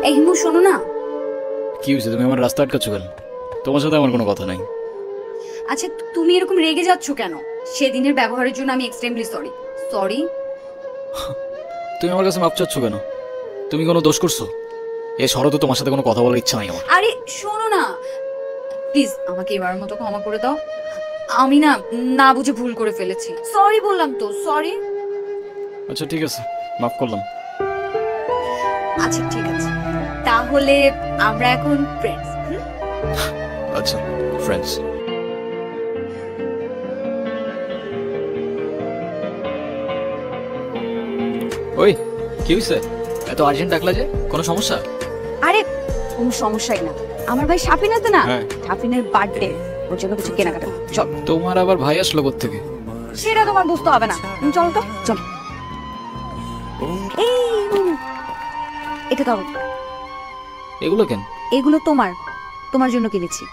এই হিমু শোনো না। কি হয়েছে? তুমি আমার রাস্তা আটকাচ্ছ কেন? তোমার সাথে আমার কোনো কথা নাই। আচ্ছা তুমি এরকম রেগে যাচ্ছ কেন? সেদিনের ব্যবহারের জন্য আমি এক্সট্রিমলি সরি। সরি। তুমি আমার কাছে মাপ চাচ্ছ কেন? তুমি কোনো দোষ করছো? এই শরতে তোমার সাথে কোনো কথা বলার ইচ্ছা নাই আমার। আরে শোনো না, প্লিজ আমাকে এবারের মতো ক্ষমা করে দাও। আমি না না বুঝে ভুল করে ফেলেছি। সরি বললাম তো, সরি। আচ্ছা ঠিক আছে, মাফ করলাম। আচ্ছা ঠিক আছে, তাহলে আমরা এখন ফ্রেন্ডস। আচ্ছা ফ্রেন্ডস। ওই কি হয়েছে? এত আর্জেন্ট ডাকলা যে? কোনো সমস্যা? আরে কোনো সমস্যাই না, আমার ভাই শাফিন আছে না, হ্যাঁ। শাফিনের বার্থডে, ওর জন্য কিছু কেনাকাটা। চল। তোমার আবার ভাই আসলো কোত্থেকে? সেটা তোমার বুঝতে হবে না, চল তো চল। এই এটা দাও। এগুলো কেন? এগুলো তোমার, তোমার জন্য কিনেছি।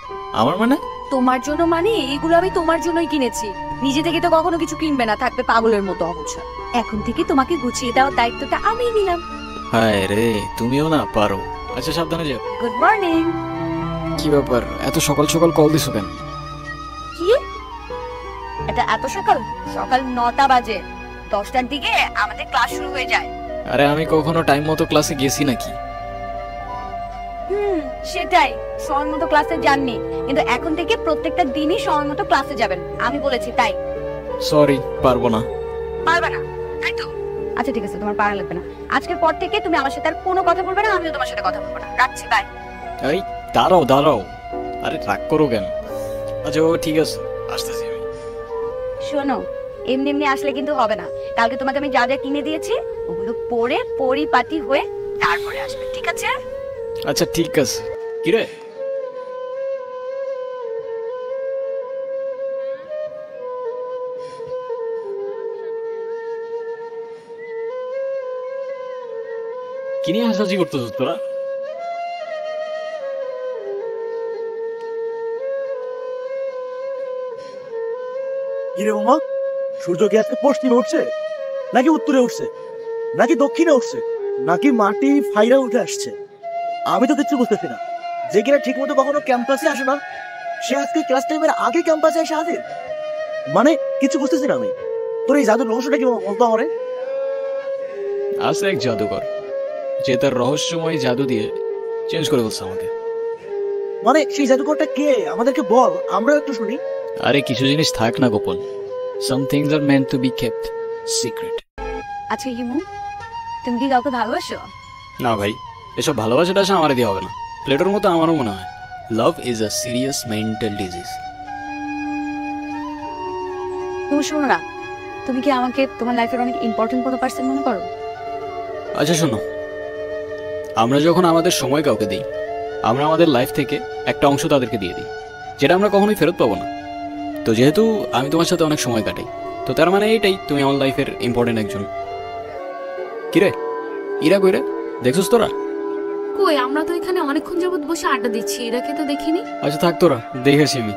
আমার মানে? তোমার জন্য মানে এগুলো আমি তোমার জন্যই কিনেছি। নিজে থেকে তো কখনো কিছু কিনবে না, থাকবে পাগলের মতো অবস্থা। এখন থেকে তোমাকে গুছিয়ে দেওয়ার দায়িত্বটা আমি নিলাম। হায় রে, তুমিও না পারো। আচ্ছা সাবধানে যাও। Good morning. কি ব্যাপার, এত সকাল সকাল কল দিছো কেন? কি এটা এত সকাল? সকাল 9টা বাজে, 10টার দিকে আমাদের ক্লাস শুরু হয়ে যায়। আরে আমি কখনো টাইম মতো ক্লাসে গেছি নাকি? সেটাই, সময় মতো ক্লাসে যাননি, কিন্তু এখন থেকে প্রত্যেকটা দিনই সময় মতো ক্লাসে যাবেন, আমি বলেছি তাই। সরি, পারবো না। পারবে না তাই তো? আচ্ছা ঠিক আছে, তোমার পারা লাগবে না। আজকের পর থেকে তুমি আমার সাথে আর কোনো কথা বলবে না, আমিও তোমার সাথে কথা বলবো না। রাখছি, বাই। এই দাঁড়াও দাঁড়াও, আরে রাগ করো কেন? আচ্ছা ও ঠিক আছে, আসতেছি আমি। শোনো, এমনি এমনি আসলে কিন্তু হবে না। কালকে তোমাকে আমি যা যা কিনে দিয়েছি ওগুলো পরে পরিপাটি হয়ে তারপরে আসবে, ঠিক আছে? আচ্ছা ঠিক আছে। কিরে কি নিয়ে হাসাহাসি করতেছ তোরা? কিরে মামা, সূর্য কি আজকে পশ্চিমে উঠছে নাকি উত্তরে উঠছে নাকি দক্ষিণে উঠছে নাকি মাটি ফাইরা উঠে আসছে? আমি তো কিছু বুঝতেছি না। যে কিনা ঠিক মতো কখনো ক্যাম্পাসে আসে না, সে আজকে ক্লাস টাইমের আগে ক্যাম্পাসে এসে হাজির। মানে কিছু বুঝতেছি না আমি। তোর এই জাদুর রহস্যটা কি বলতো আমারে? আছে এক জাদুকর, যে তার রহস্যময় জাদু দিয়ে চেঞ্জ করে বলছে আমাকে। মানে সেই জাদুকরটা কে? আমাদেরকে বল, আমরাও একটু শুনি। আরে কিছু জিনিস থাক না গোপন। Some things are meant to be kept secret. আচ্ছা হিমু, তুমি কি কাউকে ভালোবাসো? না ভাই, এসব ভালোবাসাটা আসা আমার দিয়ে হবে না। প্লেটোর মতো আমারও মনে হয় love is a serious mental disease. তুমি শোনো না, তুমি কি আমাকে তোমার লাইফের অনেক ইম্পর্টেন্ট কোনো পার্সন মনে করো? আচ্ছা শোনো, আমরা যখন আমাদের সময় কাউকে দিই, আমরা আমাদের লাইফ থেকে একটা অংশ তাদেরকে দিয়ে দিই, যেটা আমরা কখনোই ফেরত পাবো না। তো যেহেতু আমি তোমার সাথে অনেক সময় কাটাই, তো তার মানে এইটাই তুমি আমার লাইফের ইম্পর্টেন্ট একজন। কিরে ইরা কইরে দেখছিস তোরা? কই, আমরা তো এখানে অনেকক্ষণ যাবত বসে আড্ডা দিচ্ছি, এরাকে তো দেখিনি। আচ্ছা থাক তোরা, দেখেছি আমি।